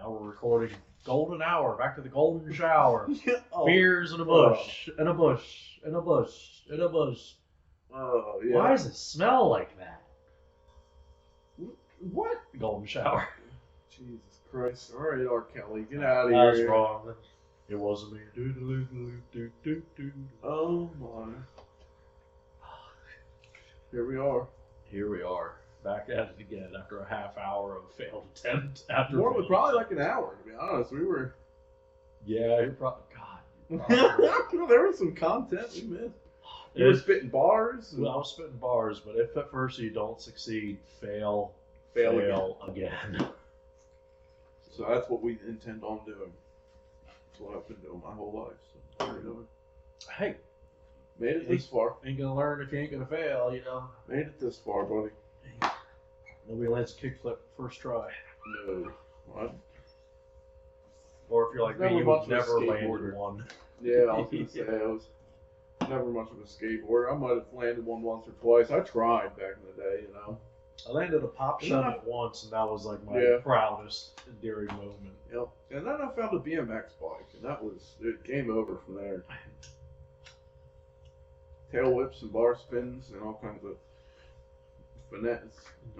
Now we're recording golden hour, back to the golden shower. Oh, Beers in a bush, in a bush, in a bush, in a bush. oh, yeah. Why does it smell like that? What? Golden shower. Jesus Christ. All right, R. Kelly, get out of That here. was wrong. It wasn't me. Do. Oh, my. Here we are. Here we are, back at it again after a half hour of failed attempt. After More than failed probably attempt. like an hour, to be honest. We were. Yeah, you're probably. God. You're probably There was some content we missed. You were spitting bars. Well, I was spitting bars, but if at first you don't succeed, fail again. So that's what we intend on doing. That's what I've been doing my whole life. So there we go. Hey, Made it this far. ain't gonna learn if you ain't gonna fail, you know. Made it this far, buddy. Nobody lands a kickflip first try. No. What? Or if you're like Never me, you much would of a never skateboarder. landed one. Yeah, I was gonna say I was never much of a skateboarder. I might have landed one once or twice. I tried back in the day, you know. I landed a pop And shove then at once, and that was like my Yeah. proudest, endearing moment. Yep. And then I found a BMX bike, and that was it. Came over from there. Tail whips and bar spins and all kinds of finesse,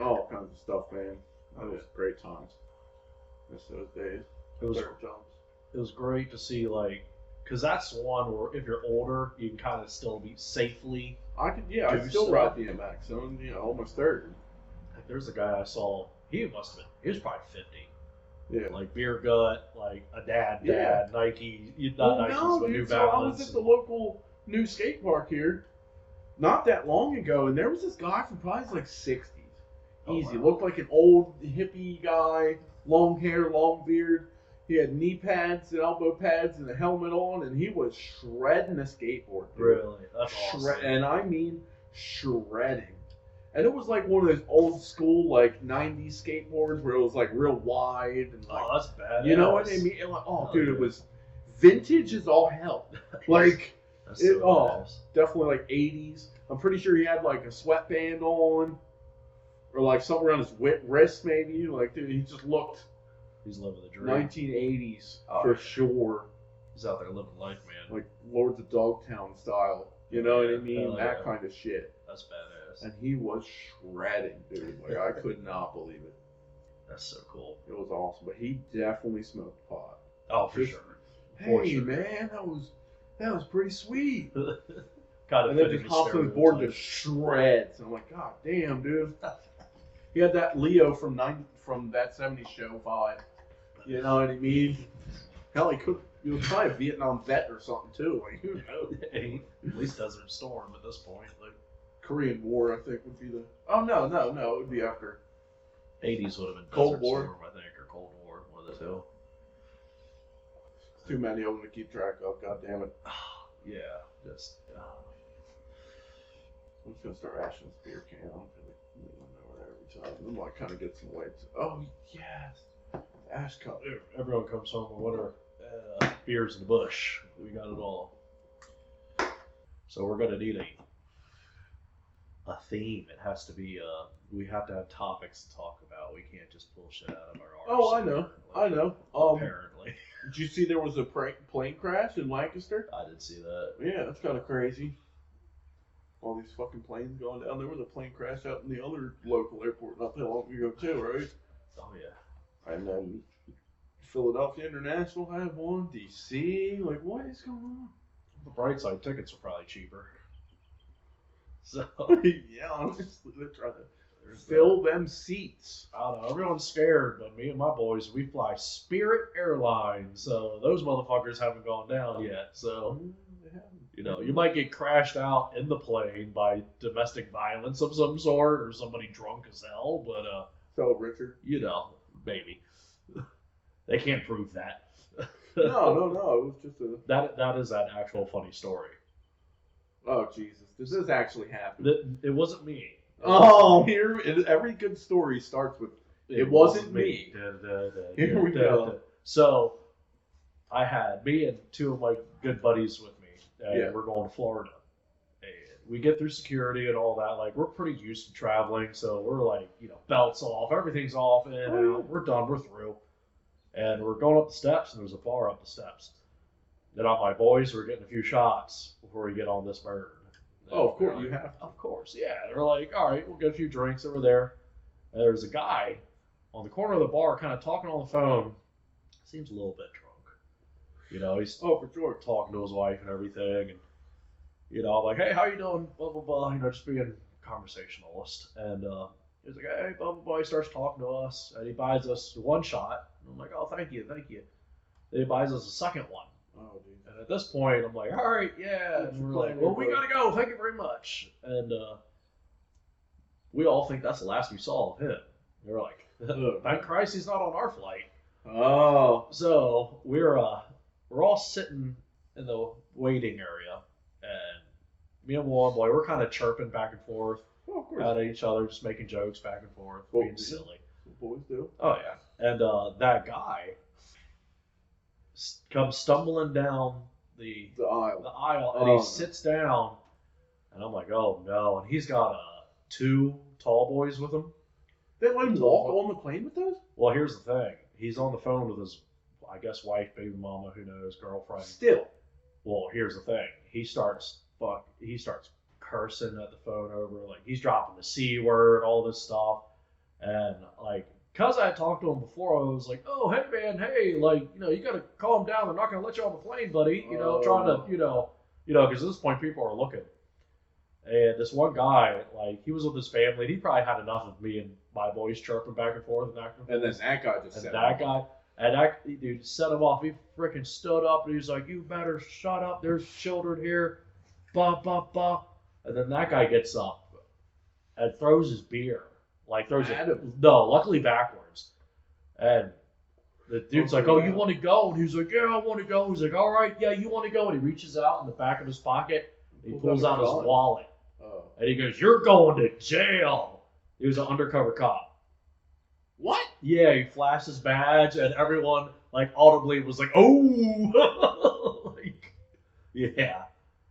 all kinds of stuff, man. That was great times. Miss those days. It was Dirt jumps. it was great to see, like, because that's one where if you're older, you can kind of still be safely. I Do I still stuff. ride BMX. I'm, almost 30. Like, there's a guy I saw. He was probably 50. Yeah. Like beer gut, like a dad, Yeah. Nike, not Nikes, but New dude, so I was Balance. at the local new skate park here not that long ago, and there was this guy from probably like 60s. Oh, Easy. wow. Looked like an old hippie guy, long hair, long beard. He had knee pads and elbow pads and a helmet on, and he was shredding a skateboard. Dude. Really, that's awesome. And I mean shredding. And it was like one of those old school like 90s skateboards where it was like real wide and like, Oh, that's bad. you know what I mean? And like, Oh, dude, yeah. it was vintage as all hell. Like, That's so badass. definitely like 80s. I'm pretty sure he had like a sweatband on, or like something around his wrist maybe. Like, dude, he just looked He's living the dream. 1980s Oh, for yeah. sure, He's out there living life, man. like Lords of Dogtown style. You know what I Yeah, mean? hell That yeah. kind of shit. That's badass. And he was shredding, dude. Like, I could not believe it. That's so cool. It was awesome. But he definitely smoked pot. Oh, for Just- sure. For Hey, sure. man, that was pretty sweet. Kind of And then fitting just the hops on his board and stereotype. just shreds. And I'm like, God damn, dude. He had that Leo from that 70s show vibe. You know what I mean? Hell, he was probably a Vietnam vet or something too. Like, who knows? At least Desert Storm at this point. Like, Korean War, I think, would be the. Oh no, it would be after. 80s would have been Cold Desert War. Storm, I think, or Cold War, one of the two. Too many of them to keep track of. God damn it! Yeah, just. I'm just gonna start ashing this beer can. I'm gonna know it every time. I'm like, kind of get some weight. Oh yes, ash cup. Everyone comes home with what are beers in the bush. We got it all. So we're gonna need a theme. It has to be we have to have topics to talk about. We can't just pull shit out of our arse. Oh, I know. Apparently, Did you see there was a plane crash in Lancaster? I did see that. Yeah, that's kind of crazy. All these fucking planes going down. There was a plane crash out in the other local airport not that long ago too, right? Oh yeah. And then Philadelphia International had one. DC, like what is going on? The bright side, tickets are probably cheaper. So Yeah, honestly, they're trying to fill them seats. I don't know. Everyone's scared, but me and my boys, we fly Spirit Airlines, so those motherfuckers haven't gone down yet. So, you know, you might get crashed out in the plane by domestic violence of some sort or somebody drunk as hell, but, So, Richard? you know, maybe. They can't prove that. No, it was just a... That is an actual funny story. Oh, Jesus. Does this actually happen? It wasn't me. Oh, every good story starts with, it wasn't me. Here we go. So, I had me and two of my good buddies with me, and Yeah. we're going to Florida. And we get through security and all that. Like, we're pretty used to traveling, so we're like, belts off, everything's off, and Oh, yeah. we're done, we're through. And we're going up the steps, and there's a bar up the steps. Then all my boys were getting a few shots before we get on this bird. Oh, of course, like, you have to. Of course, yeah. They're like, all right, we'll get a few drinks over there. And there's a guy on the corner of the bar kind of talking on the phone. Seems a little bit drunk. You know, he's for sure talking to his wife and everything. And, you know, I'm like, hey, how you doing? Blah, blah, blah. You know, just being conversationalist. And he's like, hey, blah, blah, blah. He starts talking to us. And he buys us one shot. And I'm like, oh, thank you, thank you. Then he buys us a second one. Oh, dude. And at this point, I'm like, all right, yeah. And we're like, well, we got to go. Thank you very much. And we all think that's the last we saw of him. We're like, thank Christ he's not on our flight. Oh. So we're all sitting in the waiting area, and me and one boy, we're kind of chirping back and forth at each other, just making jokes back and forth, being silly. What boys do. Oh yeah. And that guy comes stumbling down the aisle, and he sits down, and I'm like, oh no. And he's got two tall boys with him. They let him walk on the plane with those? Well, here's the thing. He's on the phone with his, I guess, wife, baby mama, who knows, girlfriend. Still. Well, here's the thing. He starts cursing at the phone over, like, he's dropping the C word, all this stuff. And, like, because I had talked to him before, I was like, oh, hey, man, hey, like, you know, you got to calm down. They're not going to let you on the plane, buddy. You know, trying to, you know, because at this point, people are looking. And this one guy, like, he was with his family, and he probably had enough of me and my boys chirping back and forth. And then that guy just said that dude set him off. He freaking stood up, and he was like, you better shut up. There's children here. Bah, bah, bah. And then that guy gets up and throws his beer. Like, throws it. No, luckily backwards. And the dude's like, oh, you want to go? And he's like, yeah, I want to go. He's like, all right, yeah, you want to go? And he reaches out in the back of his pocket. He pulls out his wallet. Oh. And he goes, you're going to jail. He was an undercover cop. What? Yeah, he flashed his badge, and everyone, like, audibly was like, oh! Like, yeah.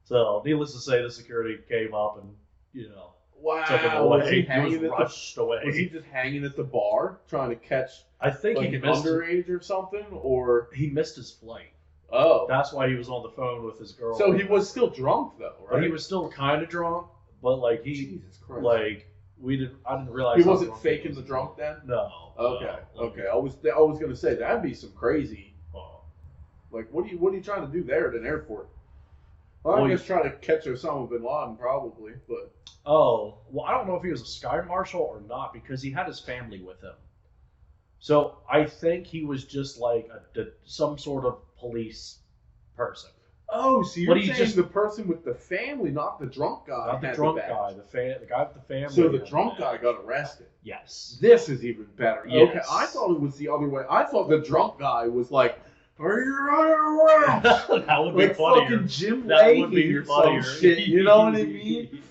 So, needless to say, the security came up and, you know, took him away. Was he rushed away. Was he just hanging at the bar trying to catch I think like he underage or something? Or he missed his flight. Oh. That's why he was on the phone with his girl. So he was still drunk, though, right? But he was still kind of drunk, but, like, Jesus Christ. Like, I didn't realize he wasn't faking the drunk then. No. Okay. No. Okay. I was gonna say that'd be some crazy. Like, what are you trying to do there at an airport? Well, I'm just trying to catch Osama bin Laden, probably. But well, I don't know if he was a sky marshal or not because he had his family with him. So I think he was just like some sort of police person. Oh, so you're saying just the person with the family, not the drunk guy. Not the drunk guy, the guy with the family. So the drunk guy got arrested. Yes. This is even better. Yes. Okay, I thought it was the other way. I thought the drunk guy was like, "Are you running around?" That would be like funnier. Fucking Jim That would be or funnier. some shit. You know what I mean?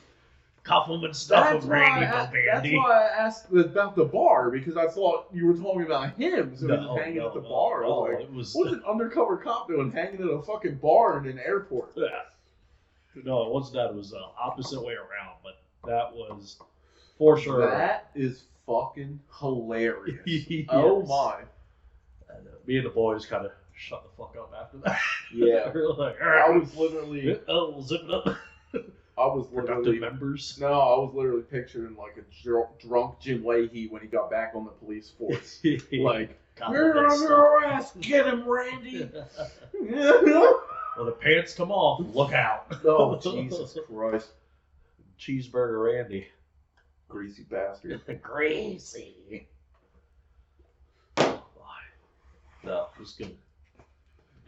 Cuff him and stuff him, Randy. That's why I asked about the bar, because I thought you were talking about him. So he was hanging at the bar. No, like, it was, what's an undercover cop doing hanging at a fucking bar in an airport? Yeah. No, it wasn't that. It was the opposite way around. But that was for sure. That is fucking hilarious. Yes. Oh my. And, me and the boys kind of shut the fuck up after that. Yeah. We were like, all right. I was literally. Oh, we'll zip it up. I was literally members. No, I was literally picturing like a drunk Jim Leahy when he got back on the police force. Like, you're under arrest. Get him, Randy. When the pants come off, look out. Oh, Jesus Christ. Cheeseburger Randy. Greasy bastard. Greasy. No, it was good.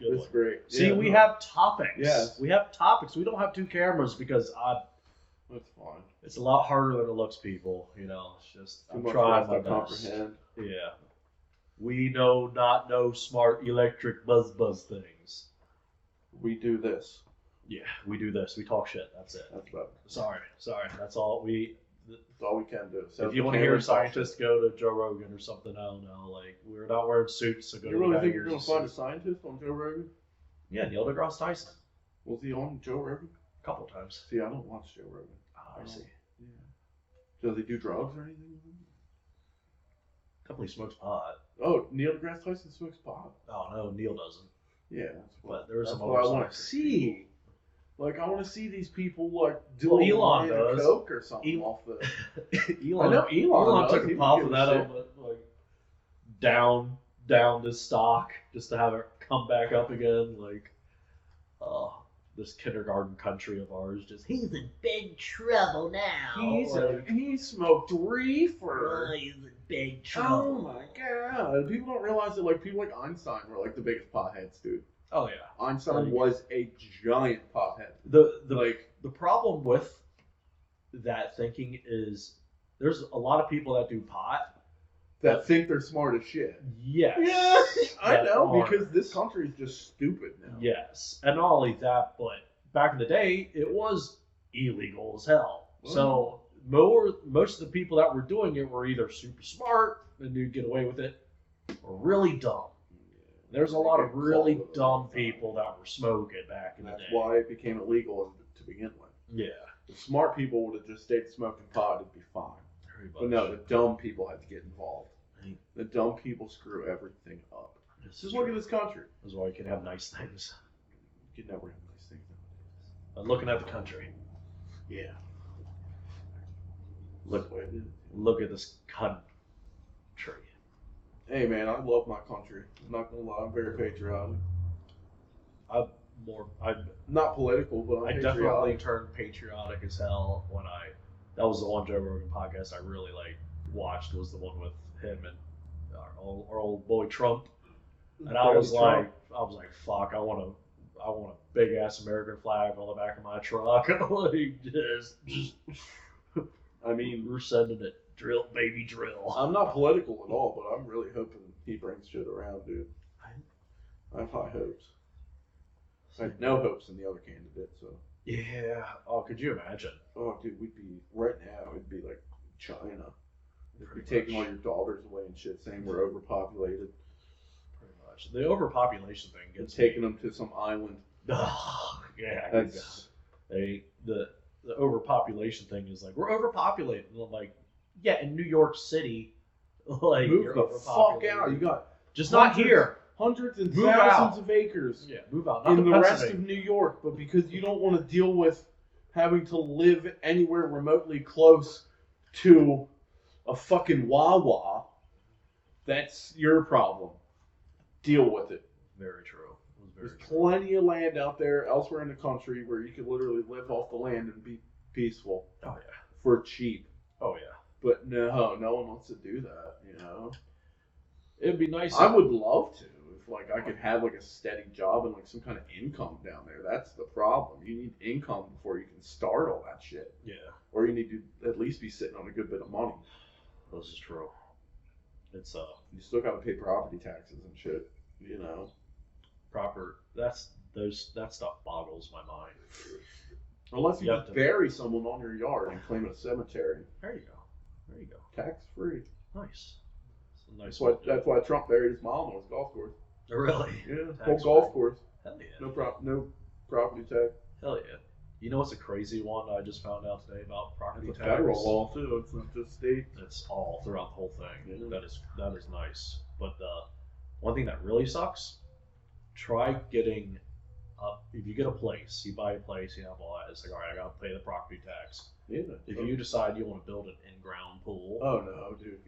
It's great. See, we have topics. Yes. We have topics. We don't have two cameras because that's fine. It's a lot harder than it looks, people. You know, it's just I'm trying my best. Comprehend. Yeah. We not know smart electric buzz things. We do this. Yeah, we do this. We talk shit. That's it. That's about it. Sorry. That's all we. That's all we can do. So if you want to hear a scientist, go to Joe Rogan or something. I don't know. Like, we're not wearing suits, so go to the guy. You really think you're going to find a scientist on Joe Rogan? Yeah, Neil deGrasse Tyson. Was he on Joe Rogan? A couple times. See, I don't watch Joe Rogan. Oh, I see. Yeah. Does he do drugs or anything? Definitely smokes pot. Oh, Neil deGrasse Tyson smokes pot. Oh no, Neil doesn't. Yeah, that's But there's that's some what I other want to scientists see. people. Like, I want to see these people like do Well, a Elon line of does. coke or something El- off the. Elon, I know Elon does. took He a don't puff give of a that shit. over, like down this stock just to have it come back up again. Like, this kindergarten country of ours just He's in big trouble now. He smoked reefer. He's in big Oh trouble. my god! People don't realize that like people like Einstein were like the biggest potheads, dude. oh yeah. Einstein Like- was a giant pothead. The problem with that thinking is there's a lot of people that do pot. That think they're smart as shit. Yes. Yeah, I that know are. because this country is just stupid now. Yes, and not only that, but back in the day, it was illegal as hell. So most of the people that were doing it were either super smart and knew get away with it, or really dumb. There's a lot of really dumb people that were smoking back in the That's day. why it became illegal to begin with. Yeah, The smart people would have just stayed smoking pot, it'd be fine. very much. But no, the dumb people had to get involved. Right. The dumb people screw everything up. This Just is look true. at this country. That's why you can have nice things. You can never have nice things nowadays. But looking at the country, Yeah. look, That's the way it is. look at this country. Hey man, I love my country. I'm not gonna lie, I'm very patriotic. I'm Not political, but I'm I patriotic. definitely turned patriotic as hell when that was the one Joe Rogan podcast I really watched was the one with him and our old boy Trump, and I was like, fuck, I want a big ass American flag on the back of my truck, like just I mean, we're sending it, drill baby drill. I'm not political at all, but I'm really hoping he brings shit around, dude. I have high hopes. I had no hopes in the other candidate, so. Yeah. Oh, could you imagine? Oh, dude, we'd be right now. It'd be like China. They'd be Pretty taking all much. your daughters away and shit, saying we're overpopulated. Pretty much. The overpopulation thing And gets taking them to some island. yeah. That's The overpopulation thing is like we're overpopulated. And I'm like, yeah, in New York City, like move you're the fuck overpopulated. out. You got just not hundreds- here. hundreds and Move thousands out. of acres Yeah, move out. Not in to the rest Pennsylvania. of New York, but because you don't want to deal with having to live anywhere remotely close to a fucking Wawa, that's your problem. Deal with it. Very true. It was very There's true. plenty of land out there elsewhere in the country where you could literally live off the land and be peaceful Oh yeah. for cheap. Oh yeah. But no one wants to do that, you know? It'd be nice. I would love to if like I could have like a steady job and like some kind of income down there. That's the problem. You need income before you can start all that shit. Yeah, Or you need to at least be sitting on a good bit of money. this is true. It's You still gotta pay property taxes and shit, you know. proper. That stuff boggles my mind. Unless you You just have to- bury someone on your yard and claim it a cemetery. There you go. There you go. Tax free. Nice. It's a nice That's why way to do it. that's why Trump buried his mom on his golf course. Really. Yeah, whole Tax golf free. course. Hell yeah. No property tax. Hell yeah. You know what's a crazy one I just found out today about property It's a tax? federal law too. It's not just state. It's all throughout the whole thing. Yeah. That is nice. But one thing that really sucks, try getting if you get a place, you buy a place, you have all that. It's like, all right, I gotta pay the property tax. Yeah. If you decide you want to build an in-ground pool, Oh no, dude.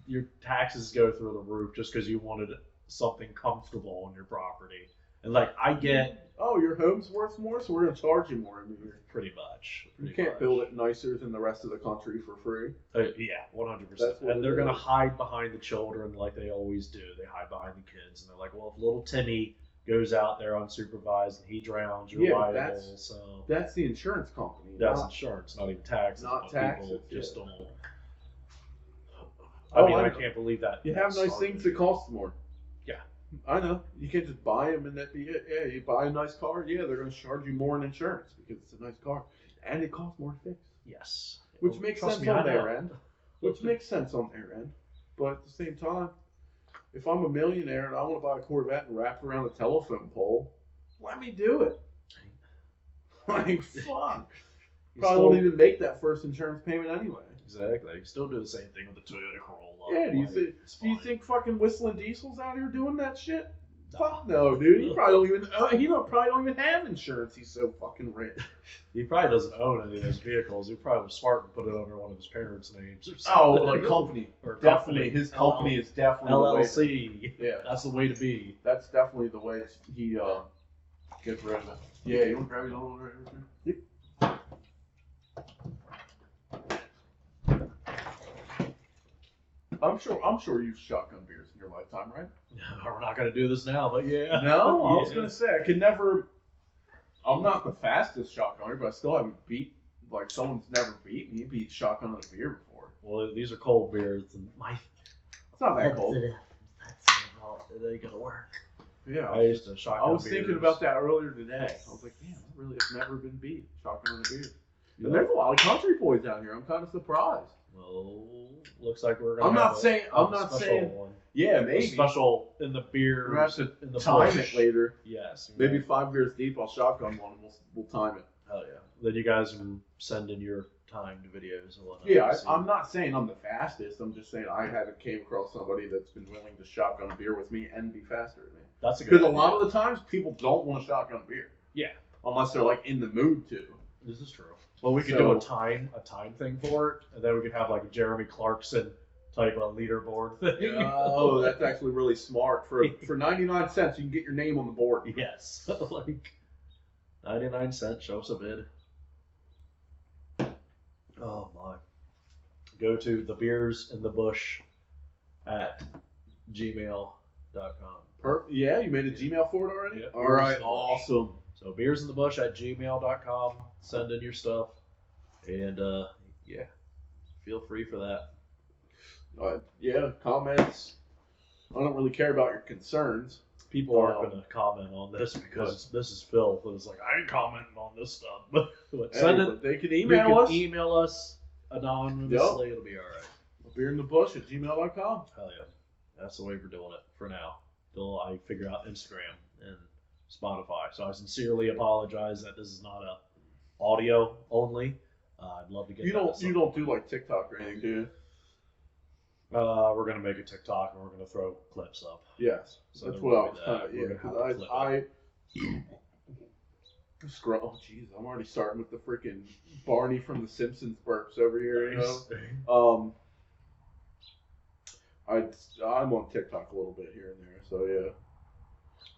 your taxes go through the roof just because you wanted something comfortable on your property. And like I get Oh, your home's worth more, so we're gonna charge you more every year. pretty much. You can't build it nicer than the rest of the country for free. Yeah, 100%. That's what And they're it gonna is. hide behind the children like they always do. They hide behind the kids, and they're like, "Well, if little Timmy goes out there unsupervised and he drowns, you're Yeah, but liable." that's- So That's the insurance company. that's not- insurance, not even taxes. not but taxes, People just yeah. don't. Oh, I mean, I I know. can't believe that. You have that nice started. things that cost more. Yeah. I know. You can't just buy them and that be it. Yeah, you buy a nice car. Yeah, they're going to charge you more in insurance because it's a nice car. And it costs more to fix. Yes. Which Well, makes trust sense me, I on their know. end. Which makes sense on their end. But at the same time, if I'm a millionaire and I want to buy a Corvette and wrap it around a telephone pole, let me do it. Like, fuck. You Probably still- won't even make that first insurance payment anyway. Exactly. You still do the same thing with the Toyota Corolla Yeah, do you Like, think? it's Do you fine. think fucking Whistling Diesel's out here doing that shit? Fuck no, dude. He probably don't even. Probably don't even have insurance. He's so fucking rich. He probably doesn't own any of those vehicles. He probably was smart and put it under one of his parents' names or Oh, something. like company. Or Definitely, company. his company is definitely LLC. the way. Yeah, That's the way to be. that's definitely the way he gets rid of it. Yeah, you want to grab your little everything? Yep. I'm sure you've shotgun beers in your lifetime, right? We're not going to do this now, but yeah. No, I was Yeah. gonna say I could never. I'm not the fastest shotgunner, but I still haven't beat like someone's never beat me. Beat shotgun on a beer before. Well, these are cold beers. And It's not that cold. They ain't going to work. Yeah, I used to shotgun I was beers. thinking about that earlier today. I was like, damn, I really have never been beat shotgun on a beer. And there's a lot of country boys down here. I'm kind of surprised. Well, looks like we're going I'm to not saying. one. Yeah, A maybe. special in the beer. We're gonna have to in the time bush. it later. Yes. Maybe 5 beers deep. I'll shotgun one and we'll time it. Hell yeah. Then you guys can send in your timed videos and whatnot. Yeah, See. I'm not saying I'm the fastest. I'm just saying I haven't came across somebody that's been willing to shotgun a beer with me and be faster than me. That's a good Because a idea. lot of the times people don't want to shotgun a beer. Yeah. Unless they're like in the mood to. This is true. Well, we could do a time thing for it, and then we could have like a Jeremy Clarkson type of leaderboard thing. Oh, that's actually really smart. For 99 cents, you can get your name on the board. Yes. Like 99 cents, show us a bid. Oh my. Go to the beers in the bush at gmail.com. Yeah, you made a Gmail for it already? Yeah. All right, awesome. So beersinthebush at gmail.com. Send in your stuff. And yeah, feel free for that. Yeah, comments. I don't really care about your concerns. People aren't going to comment on this because this is Phil. It's like, I ain't commenting on this stuff. But send it. They can You email can us. email us anonymously. It'll be all right. beerinthebusH@gmail.com. Hell yeah. That's the way we're doing it for now. Till I figure out Instagram and Spotify. So I sincerely apologize that this is not a audio only. I'd love to get You that. don't do like TikTok or anything, do you? We're gonna make a TikTok and we're gonna throw clips up. Yes, So that's there what I will was be kind that. of. We're Yeah, gonna have to because clip I scroll. Oh, jeez, I'm already starting with the freaking Barney from The Simpsons burps over here. Nice. You know. I'm on TikTok a little bit here and there, so yeah.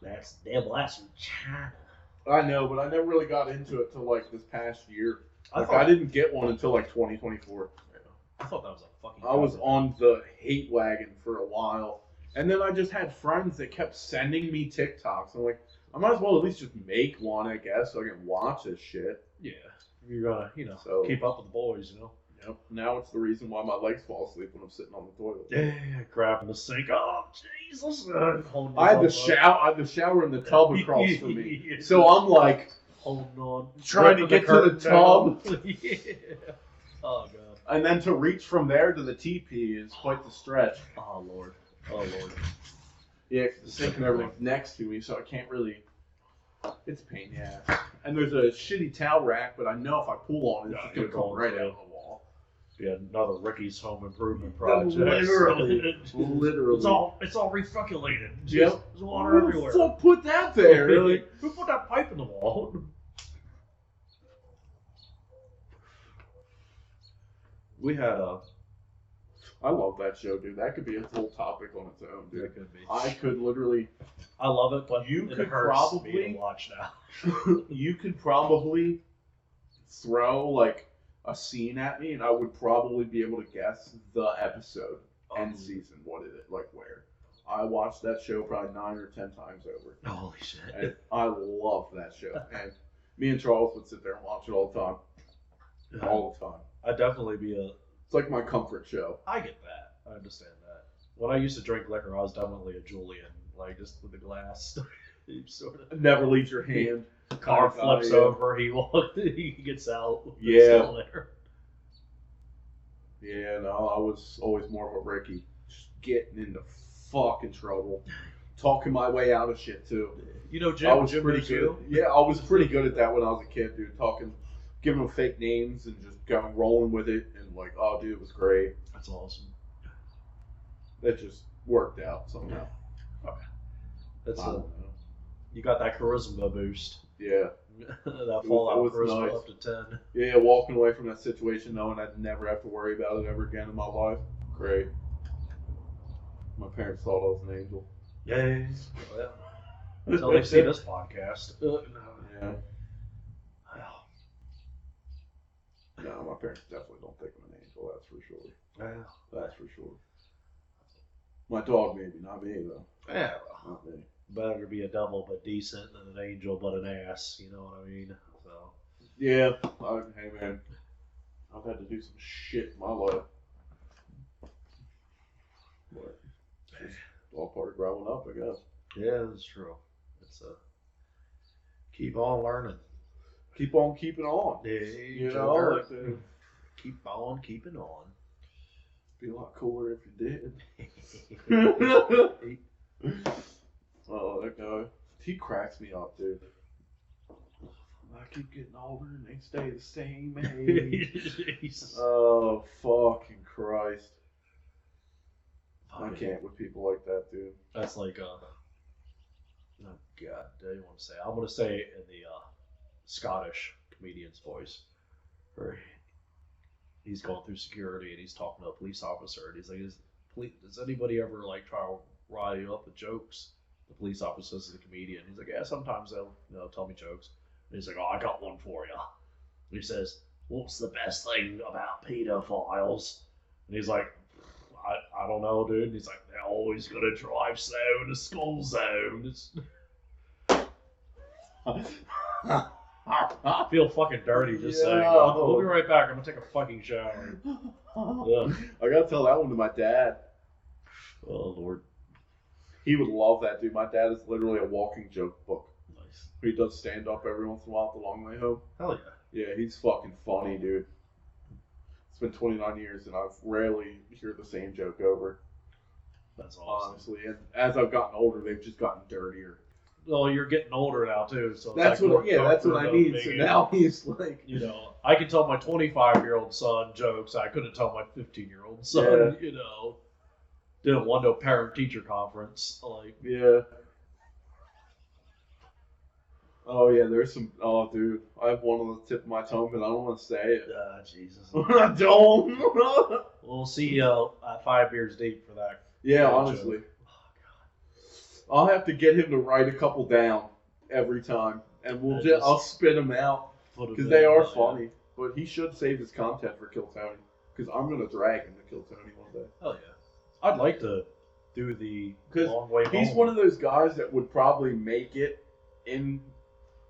That's from China. I know, but I never really got into it till like this past year. I Like, thought- I didn't get one until like 2024. I thought that was a fucking. I was compliment. on the hate wagon for a while, and then I just had friends that kept sending me TikToks. I'm like, I might as well at least just make one, I guess, so I can watch this shit. Yeah, you're gonna, So- keep up with the boys, Yep. Now it's the reason why my legs fall asleep when I'm sitting on the toilet. Yeah, grabbing the sink. Oh, Jesus. I had the shower in the tub across from me, so I'm like holding on, trying to ripping get to the curtain tub, down. Yeah. Oh god. and then to reach from there to the TP is quite the stretch. Oh lord. Oh lord. Yeah, 'cause the sink and everything's next to me, so I can't really. It's a pain, yeah. And there's a shitty towel rack, but I know if I pull on it, it's Yeah, just gonna you're come going right through. out of the wall. Yeah, another Ricky's home improvement project. Literally. It's all recirculated. Yep. There's water Who everywhere. the fuck put that there? Really? Who put that pipe in the wall? We had a. I love that show, dude. That could be a full topic on its own, dude. It could be. I could literally. I love it, but You it could hurts me probably- to watch now. You could probably throw like a scene at me, and I would probably be able to guess the episode and season, what it is, like where. I watched that show probably 9 or 10 times over, Holy shit. and I love that show. And me and Charles would sit there and watch it all the time, all the time. I'd definitely be a. It's like my comfort show. I get that. I understand that. When I used to drink liquor, I was definitely a Julian, like just with the glass. He sort of. It never leaves your hand. Car Kinda flips guy, yeah. over. He gets out. It's Yeah. Still there. Yeah, no, I was always more of a Ricky. Just getting into fucking trouble. Talking my way out of shit, too. You know, I Jim. was Jim pretty knows good. you. Yeah, I was pretty good at that when I was a kid, dude. Giving them fake names and just going rolling with it. And like, oh, dude, it was great. That's awesome. That just worked out somehow. That's I don't know. you got that charisma boost. Yeah. That Fallout was charisma nice. up to 10. Yeah, walking away from that situation knowing I'd never have to worry about it ever again in my life. Great. My parents thought I was an angel. Yay. Well, until they see this podcast. Yeah. Well, No, my parents definitely don't think I'm an angel, that's for sure. well, That's for sure. My dog maybe, not me though. yeah, Not me. better to be a devil but decent than an angel but an ass. You know what I mean? So. Yeah. Hey man, I've had to do some shit in my life. But it's just all part of growing up, I guess. Yeah, that's true. It's keep on learning. Keep on keeping on. Yeah, You know, like keep on keeping on. be a lot cooler if you did. Oh, that guy. He cracks me up, dude. I keep getting older and they stay the same age. Jesus. Oh, fucking Christ. I Fucking- can't with people like that, dude. That's like oh god, do you want to say? I'm gonna say it in the Scottish comedian's voice, where he's going through security and he's talking to a police officer and he's like, "Does anybody ever like try to rile you up with jokes?" The police officer says to the comedian, he's like, "Yeah, sometimes they'll tell me jokes." And he's like, "Oh, I got one for you." And he says, "What's the best thing about pedophiles?" And he's like, I don't know, dude. And he's like, "They're always gonna drive slow in a school zone." I feel fucking dirty just saying that. We'll be right back. I'm gonna take a fucking shower. Ugh. I gotta tell that one to my dad. Oh Lord. He would love that, dude. My dad is literally a walking joke book. Nice. He does stand up every once in a while the long way home. Hell yeah. Yeah, he's fucking funny, dude. It's been 29 years and I've rarely heard the same joke over. That's awesome. Honestly, and as I've gotten older, they've just gotten dirtier. Well, you're getting older now too, so it's That's like what, more yeah, that's what I comfort mean. of So being now he's like, you know, I can tell my 25-year-old son jokes I couldn't tell my 15-year-old son. Yeah. You know, didn't want no parent-teacher conference. Like, yeah. Oh yeah, there's some. Oh dude, I have one on the tip of my tongue, but I don't want to say it. Jesus. I don't. We'll see you at 5 beers deep for that. Yeah, Good honestly, joke. I'll have to get him to write a couple down every time, and we'll Yeah, I'll spit them out Put 'em because in, they are yeah. funny. But he should save his content for Kill Tony because I'm gonna drag him to Kill Tony one day. Hell yeah. I'd like to do the 'Cause long way home. He's one of those guys that would probably make it in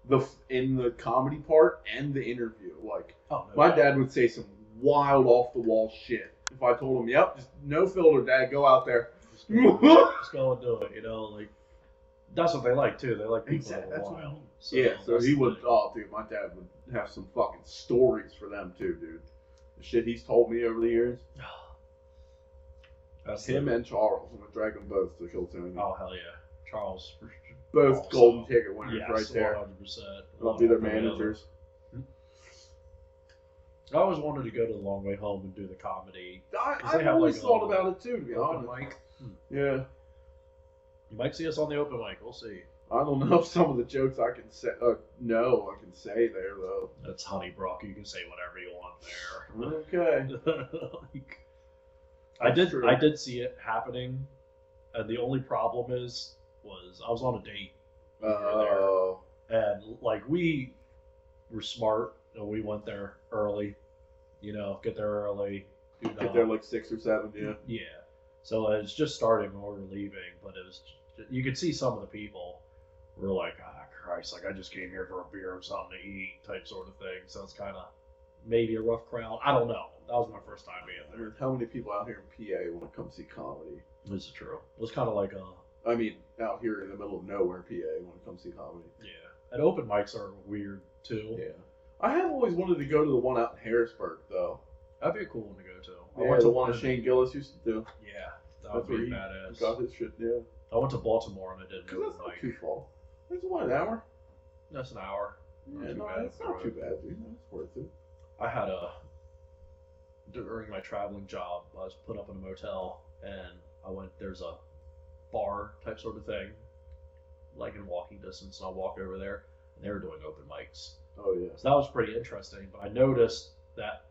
the comedy part and the interview. Like Oh, no my doubt. dad would say some wild off the wall shit if I told him, "Yep, just no filter, Dad, go out there." Just go and do it, you know, like that's what they like too. They like people that Exactly, are that's what I wild. mean. So Yeah, so that's he the would. thing. Oh, dude, my dad would have some fucking stories for them too, dude. The shit he's told me over the years. That's Him the- and Charles. I'm gonna drag them both to Kill Tony. Oh hell yeah, Charles. For, Both also- golden ticket winners yes, right there. 100%. I'll be their managers. I always wanted to go to the Long Way Home and do the comedy. I they have, always like, thought a about it too, to be Open honest. mic. Yeah. You might see us on the open mic. We'll see. I don't know if some of the jokes I can say. No, I can say there though. That's Honeybrook. You can say whatever you want there. Okay. Like, That's true. I did see it happening, and the only problem was I was on a date, Oh. and like we were smart, and we went there early. You know, get there early. Get there like 6 or 7, yeah. Yeah. So it was just starting when we were leaving, but it was you could see some of the people were like, Christ, like I just came here for a beer and something to eat type sort of thing. So it's kind of maybe a rough crowd. I don't know. That was my first time being I there. mean, how many people out here in PA want to come see comedy? This is true. It was kind of like I mean, out here in the middle of nowhere, PA, want to come see comedy. yeah. And open mics are weird too. Yeah. I have always wanted to go to the one out in Harrisburg, though. That'd be a cool one to go to. I Yeah, went to the one in- that Shane Gillis used to do. Yeah, that would That's where be he badass. got his shit, yeah. I went to Baltimore and I did an Because that's open not mic. too far. It's what, an hour? That's an hour. Yeah, too no, bad that's for not a- too bad, dude. That's worth it. I had during my traveling job, I was put up in a motel and There's a bar type sort of thing, like in walking distance, and I walked over there, and they were doing open mics. Oh yeah. So that was pretty interesting, but I noticed that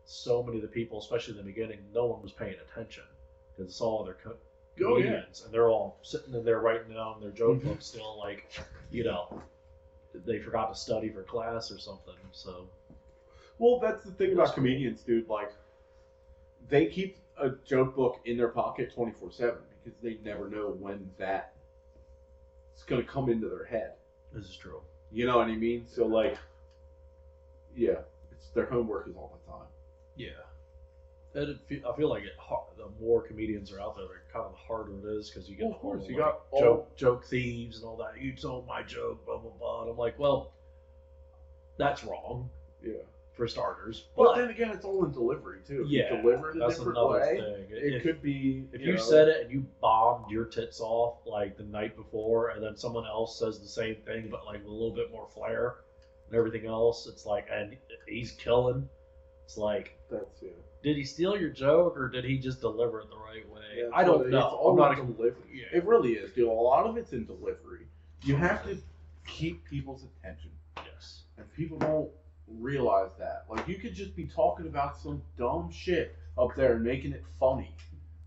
so many of the people, especially in the beginning, no one was paying attention because it's all other comedians, and they're all sitting in there writing down their joke books still, like, they forgot to study for class or something. So, well, that's the thing about comedians, dude. Like, they keep a joke book in their pocket 24/7 because they never know when that it's gonna come into their head. this is true. You know what I mean? So like, yeah, it's their homework is all the time. Yeah. And I feel like the more comedians are out there, the kind of the harder it is because you get Well, of course, whole, you like, got joke thieves and all that. You told my joke, blah blah blah. And I'm like, well, that's wrong Yeah. for starters. But then again, it's all in delivery too. If yeah, you deliver it a that's different another way, thing. it could be. If you said it and you bombed your tits off like the night before, and then someone else says the same thing but like with a little bit more flair and everything else, it's like, and he's killing. It's like, That's did he steal your joke or did he just deliver it the right way? Yeah, I don't know. It's all I'm not in delivery. Yeah. It really is, dude. A lot of it's in delivery. You have to keep people's attention, Yes. and people don't realize that. Like, you could just be talking about some dumb shit up there and making it funny,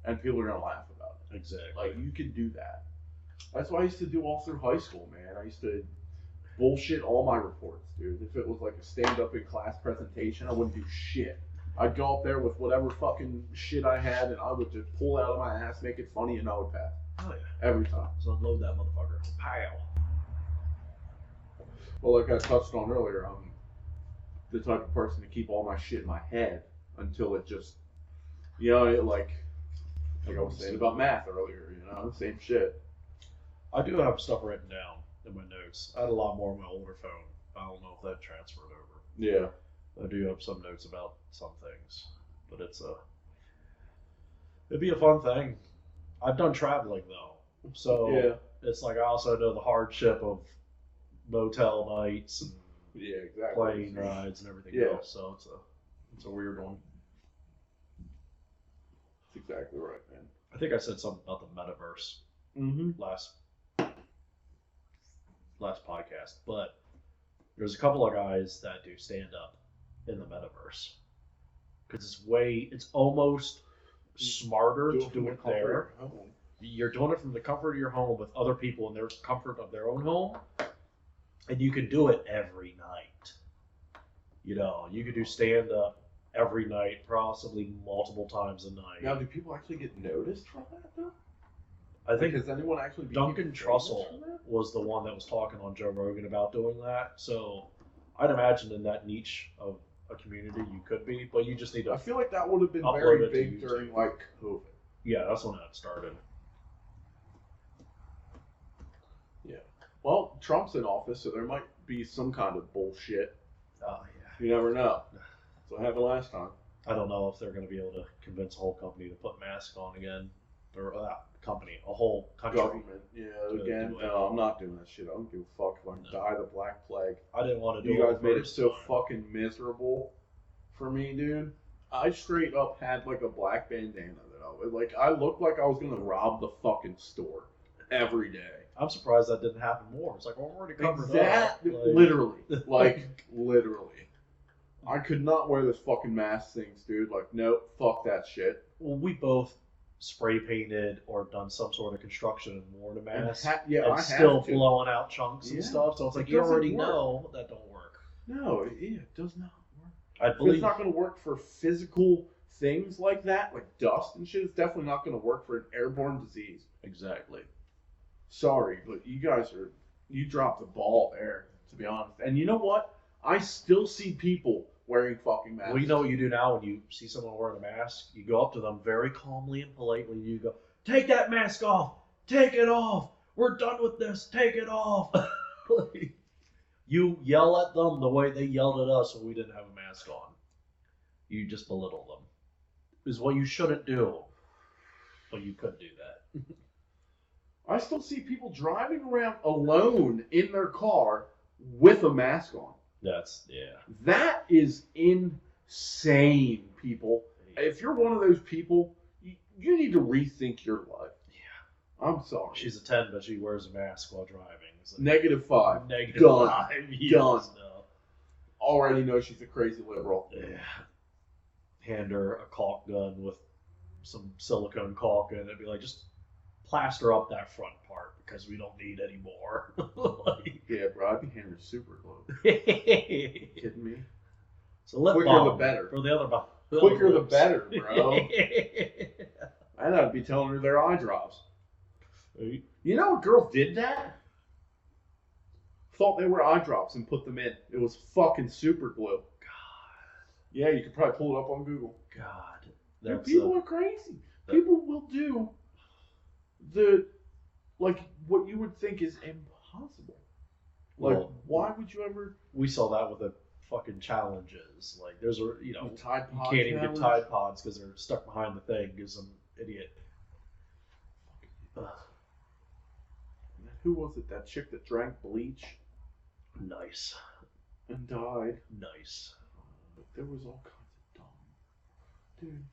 and people are gonna laugh about it. Exactly. Like, you can do that. That's what I used to do all through high school, man. I used to bullshit all my reports, dude. If it was like a stand-up in class presentation, I wouldn't do shit. I'd go up there with whatever fucking shit I had, and I would just pull it out of my ass, make it funny, and I would pass. Oh yeah. Every time. So unload that motherfucker. Pow. Well, like I touched on earlier, I'm the type of person to keep all my shit in my head until it just, like I was saying about math earlier, same shit. I do have stuff written down in my notes. I had a lot more on my older phone. I don't know if that transferred over. Yeah. I do have some notes about some things, but it'd be a fun thing. I've done traveling though, so Yeah. it's like I also know the hardship of motel nights and Yeah, exactly. plane rides and everything Yeah. else. So it's a weird one. That's exactly right, man. I think I said something about the metaverse Mm-hmm. last podcast, but there's a couple of guys that do stand up in the metaverse because it's almost smarter to do it there. You're doing it from the comfort of your home with other people in their comfort of their own home, and you can do it every night. You could do stand up every night, possibly multiple times a night. Now, do people actually get noticed from that though? I think Has anyone actually been Duncan famous Trussell from that? was the one that was talking on Joe Rogan about doing that. So I'd imagine in that niche of a community you could be, but you just need I to. feel like that would have been Upload very it to big YouTube. during like COVID. Yeah, that's when that started. Yeah. Well, Trump's in office, so there might be some kind of bullshit. Oh yeah. You never know. That's what happened last time. I don't know if they're going to be able to convince a whole company to put masks on again, or a whole country. Government, yeah. To Again, do it. no, I'm not doing that shit. I don't give a fuck if I No. die the Black Plague. I didn't want to do You it. guys made it first so time. fucking miserable for me, dude. I straight up had like a black bandana that I looked like I was gonna rob the fucking store every day. I'm surprised that didn't happen more. It's like, well, we're already covered up. Like, Literally. I could not wear this fucking mask things, dude. Like, nope, fuck that shit. Well, we both spray painted or done some sort of construction and worn a mask. I and still have to. blowing out chunks and Yeah. stuff. So it's like It you doesn't already work. know that don't work. No, it does not work. I If believe it's not going to work for physical things like that, like dust and shit, it's definitely not going to work for an airborne disease. exactly. Sorry, but you dropped the ball there, to be honest. And you know what? I still see people wearing fucking masks. Well, you know what you do now when you see someone wearing a mask? You go up to them very calmly and politely. You go, "Take that mask off! Take it off! We're done with this! Take it off!" Like, you yell at them the way they yelled at us when we didn't have a mask on. You just belittle them. Is what you shouldn't do. But you could do that. I still see people driving around alone in their car with a mask on. Yeah. That is insane, people. If you're one of those people, you need to rethink your life. Yeah. I'm sorry. She's a 10, but she wears a mask while driving. So -5. Negative Done. 5 years. Done. No. Already know she's a crazy liberal. Yeah. Hand her a caulk gun with some silicone caulk in it. Be like, just plaster up that front part because we don't need any more. Like, Yeah, bro, I'd be handing her super glue. Kidding me? So lip Quicker balm the better. for the other balm. Quicker the better, bro. And I'd be telling her they're eye drops. You know a girl did that? Thought they were eye drops and put them in. It was fucking super glue. God. Yeah, you could probably pull it up on Google. God. Dude, people are crazy. People will do what you would think is impossible. Like, Well, why would you ever? We saw that with the fucking challenges. Like, there's a, you know, Tide you Pod can't even get challenge? Tide Pods because they're stuck behind the thing because some idiot. Who was it? That chick that drank bleach Nice. and died. Nice. But there was all kinds of dumb. Dude.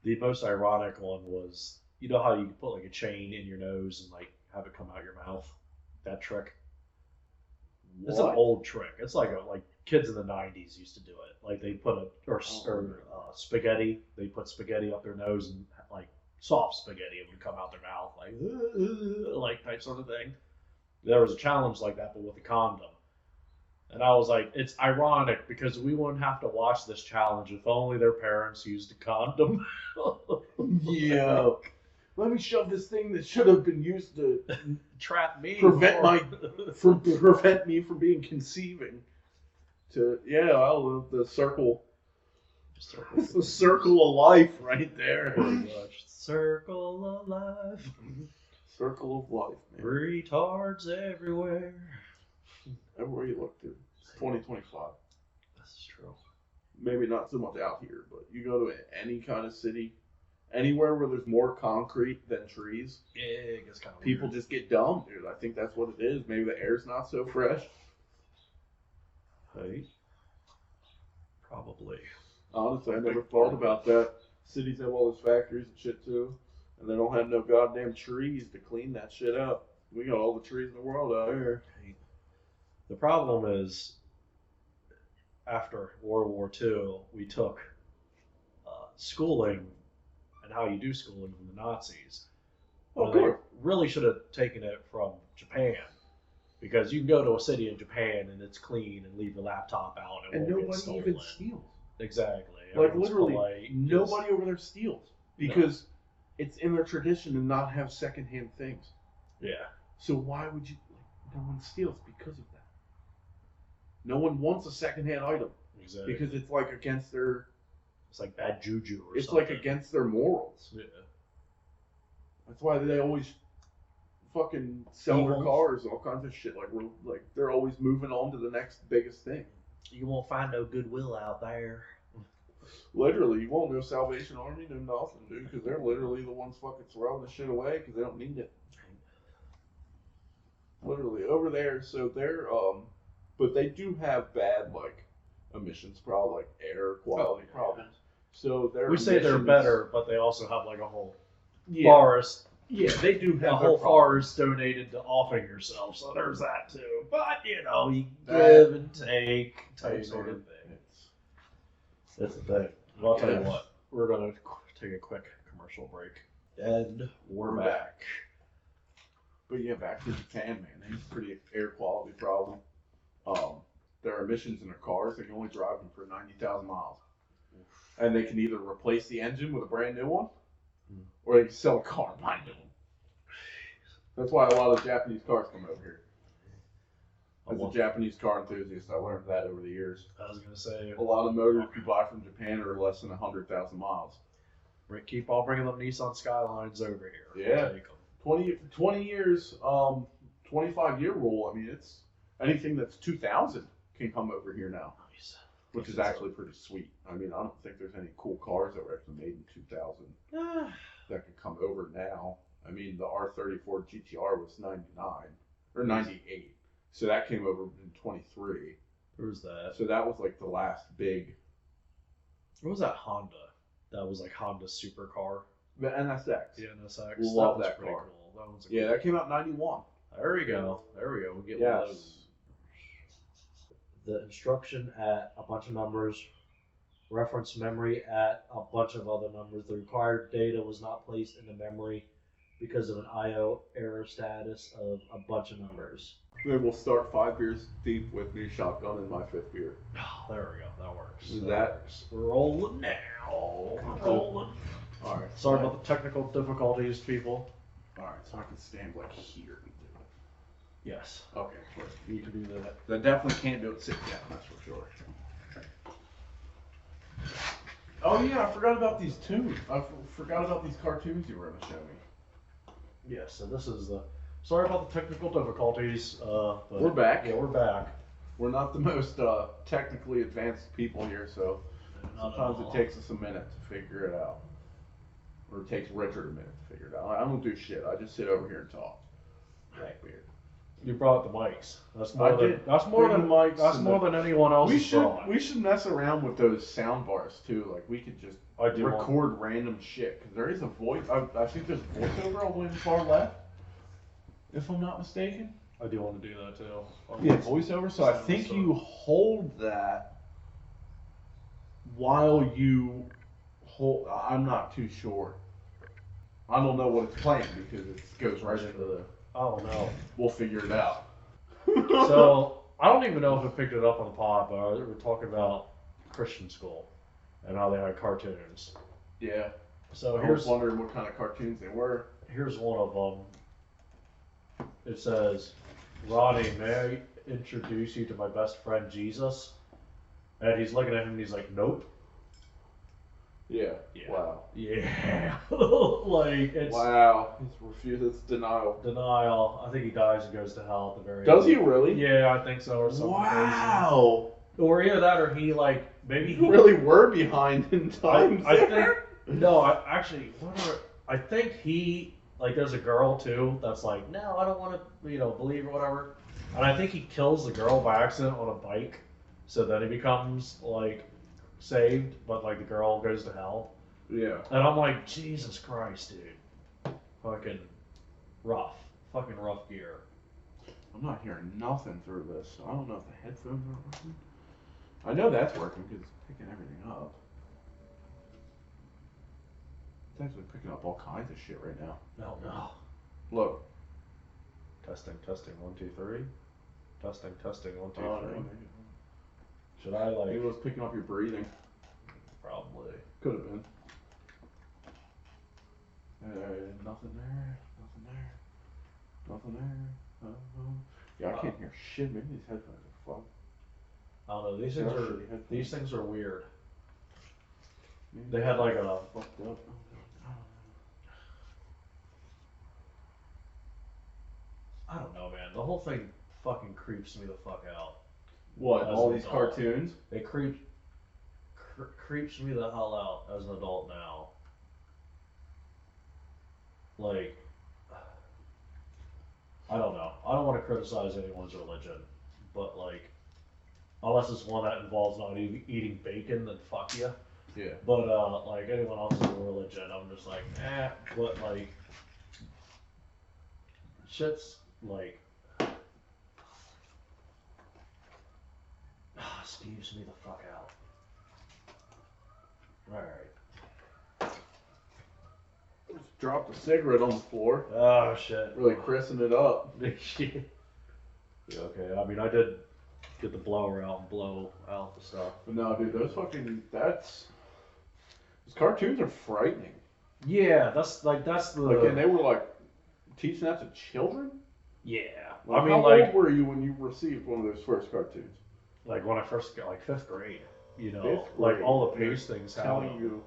The most ironic one was, you know how you can put like a chain in your nose and like have it come out your mouth? That trick. It's an What? old trick. It's like kids in the 90s used to do it. Like they put spaghetti. They put spaghetti up their nose and like soft spaghetti, it would come out their mouth like type sort of thing. There was a challenge like that, but with a condom. And I was like, it's ironic because we wouldn't have to watch this challenge if only their parents used a condom. Yeah. Let me shove this thing that should have been used to Trap me. prevent prevent me from being conceiving. The circle. It's the circle of life right there. Pretty much. Circle of life. Circle of life, man. Retards everywhere. Everywhere you look, dude. It's 2025. That's true. Maybe not so much out here, but you go to any kind of city, anywhere where there's more concrete than trees, Yeah, it gets kind of people just get dumb, dude. I think that's what it is. Maybe the air's not so fresh. Hey. Probably. Honestly, I never thought about that. Cities have all those factories and shit too, and they don't have no goddamn trees to clean that shit up. We got all the trees in the world out here. The problem is, after World War II, we took schooling and how you do schooling from the Nazis. Oh, Well, they good. really should have taken it from Japan, because you can go to a city in Japan and it's clean and leave your laptop out and, And it won't get nobody stolen. even steals. Exactly. Like Everyone's literally, polite, nobody over there steals because it's in their tradition to not have secondhand things. Yeah. So why would you? Like, no one steals because of that. No one wants a secondhand item Exactly. because it's like against their. It's like bad juju or It's something. like against their morals. Yeah. That's why they always fucking sell their Evil. cars, all kinds of shit. Like they're always moving on to the next biggest thing. You won't find no goodwill out there. Literally, you won't know Salvation Army, no nothing, dude, because they're literally the ones fucking throwing the shit away because they don't need it. Literally over there, so they're but they do have bad like emissions problems, like air quality problems. So they're We say they're better, but they also have like a whole Yeah, forest, yeah, they do have a their whole problems. forest donated to offing yourself. So there's that too. But you know, you That- give and take type Hey, sort man, of thing. it's- That's the thing. Well, I'll tell you Yes. what. We're gonna take a quick commercial break, and we're We're back. But yeah, back to Japan, man. They have a pretty air quality problem. Their emissions in their cars, they can only drive them for 90,000 miles. And they can either replace the engine with a brand new one, or they can sell a car and buy a new one. That's why a lot of Japanese cars come over here. As a Japanese car enthusiast, I learned that over the years. I was gonna say, A lot of motors you buy from Japan are less than 100,000 miles. keep on bringing them Nissan Skylines over here. Yeah. We'll take 'em. 20 years, 25-year rule. I mean, it's anything that's 2000 can come over here now, Nice. which is actually pretty sweet. I mean, I don't think there's any cool cars that were actually made in 2000 that could come over now. I mean, the R34 GTR was 99 or 98, so that came over in 23. Where's that? So that was like the last big. What was that Honda? That was like Honda's supercar. The NSX. The NSX. Love was that pretty car. cool. That one's a Yeah, cool that came out in 91. There we go. We'll get one of those. Yes. The instruction at a bunch of numbers, reference memory at a bunch of other numbers. The required data was not placed in the memory because of an I/O error status of a bunch of numbers. Then we'll start 5 beers deep with me shotgun in my 5th beer. Oh, there we go. That works. Is That that- works. We're rolling now. We're rolling. All right. Sorry about the technical difficulties, people. All right, so I can stand like here and do it. Yes. Okay, perfect. You can do that. I definitely can't do it sit down, that's for sure. Oh yeah, I forgot about these tunes. Forgot about these cartoons you were going to show me. Yes. So this is the. Sorry about the technical difficulties. But We're back. Yeah, we're back. We're not the most technically advanced people here, so Not at sometimes all. it takes us a minute to figure it out. Or it takes Richard a minute to figure it out. I don't do shit. I just sit over here and talk. Blackbeard. You brought the mics. That's more I than. did That's more bring than the mics That's and more than anyone else. We should mess around with those sound bars too. Like we could just I do want- record random shit because there is a voice. I think there's voiceover all the way in the far left, if I'm not mistaken. I do want to do that too. Yeah, voiceover. So I Sound think stuff. you hold that while you hold. I'm not too sure. I don't know what it's playing because it goes right into the. Oh no. We'll figure it out. So I don't even know if it picked it up on the pod, but we were talking about Christian school and how they had cartoons. Yeah. So I was wondering what kind of cartoons they were. here's one of them. It says, "Ronnie, may I introduce you to my best friend Jesus?" And he's looking at him and he's like, "Nope." Yeah. Yeah. Wow. Yeah. Like it's Wow. He's refused. It's denial. denial. I think he dies and goes to hell at the very Does end. he really? Yeah, I think so, or something Wow. crazy. Or either that, or he like maybe You he. really were behind in time. I think no. I think he like there's a girl too that's like, no, I don't want to believe or whatever. And I think he kills the girl by accident on a bike, so then he becomes like saved, but like the girl goes to hell. Yeah. And I'm like, Jesus Christ, dude, fucking rough gear. I'm not hearing nothing through this. So I don't know if the headphones are working. I know that's working because it's picking everything up. It's actually picking up all kinds of shit right now. No. Look. Testing, 1, 2, 3. Testing, 1, 2, 3. Oh, no. Should I Maybe it like? was picking up your breathing. Probably. Could have been. Nothing there. Nothing there. Nothing there. Yeah, I can't hear shit. Maybe these headphones are fucked. I don't know. These Yeah, things are shitty headphones. these things are weird. Maybe They had like a fucked up. I don't know, man. The whole thing fucking creeps me the fuck out. What? As All an these adult. cartoons? It creeps me the hell out as an adult now. Like, I don't know. I don't want to criticize anyone's religion, but like, unless it's one that involves not eating bacon, then fuck you. Yeah. But like anyone else's religion, I'm just like, but like, shit's like, spews me the fuck out. Alright. Just dropped a cigarette on the floor. Oh shit. Really christened it up. Shit. Yeah, okay, I mean I did get the blower out and blow out the stuff. But no, dude, those cartoons are frightening. Yeah, that's the Like, and they were like teaching that to children? yeah. Like, I mean how like old were you when you received one of those first cartoons? like when I first got like 5th grade, Fifth like grade. all the pace things Telling happened. you,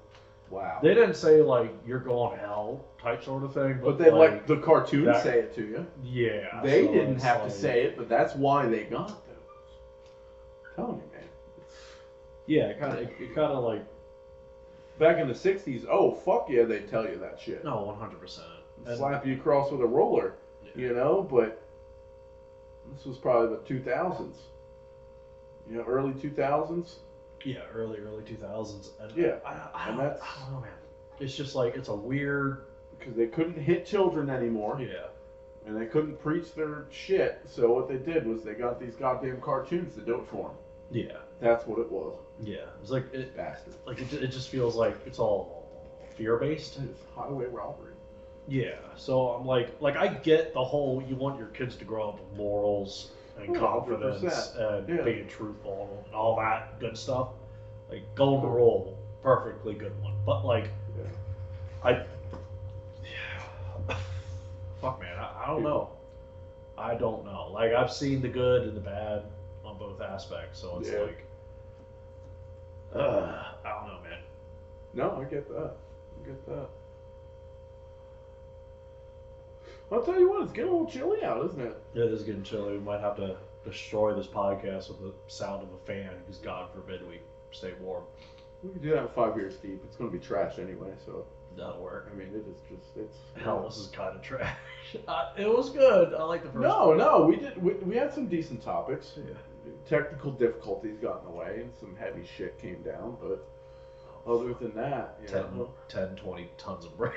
wow. They didn't say like you're going to hell type sort of thing, But they let the cartoons that- say it to you. yeah. They so didn't it's have to like- say it, but that's why they got those. I'm telling you, man. Yeah, it kind of like Back in the 60s, oh, fuck yeah, they'd tell you that shit. no 100%. Slap you across with a roller, you know, but this was probably the 2000s. You know, early 2000s. Yeah, early 2000s. And Yeah, I and don't that's know, man. It's just like, it's a weird. because they couldn't hit children anymore. Yeah. And they couldn't preach their shit, so what they did was they got these goddamn cartoons to do it for them. Yeah. That's what it was. Yeah. It's like, Bastard. like it just feels like it's all fear-based. It's highway robbery. Yeah. So I'm like I get the whole, you want your kids to grow up with morals and confidence 100%. and being truthful and all that good stuff. Like, golden rule, perfectly good one. But like, fuck, man, I don't know. I don't know. Like, I've seen the good and the bad on both aspects, so it's like, I don't know, man. No, I get that. I'll tell you what, it's getting a little chilly out, isn't it? It is getting chilly. We might have to destroy this podcast with the sound of a fan, because God forbid we stay warm. We can do that in 5 years, Steve. It's going to be trash anyway, so. That'll work. I mean, it is just, it's. Hell, this is kind of trash. It was good. I like the first one. No, we had some decent topics. Yeah. Technical difficulties got in the way, and some heavy shit came down, but other than that, 10, 20 tons of brain.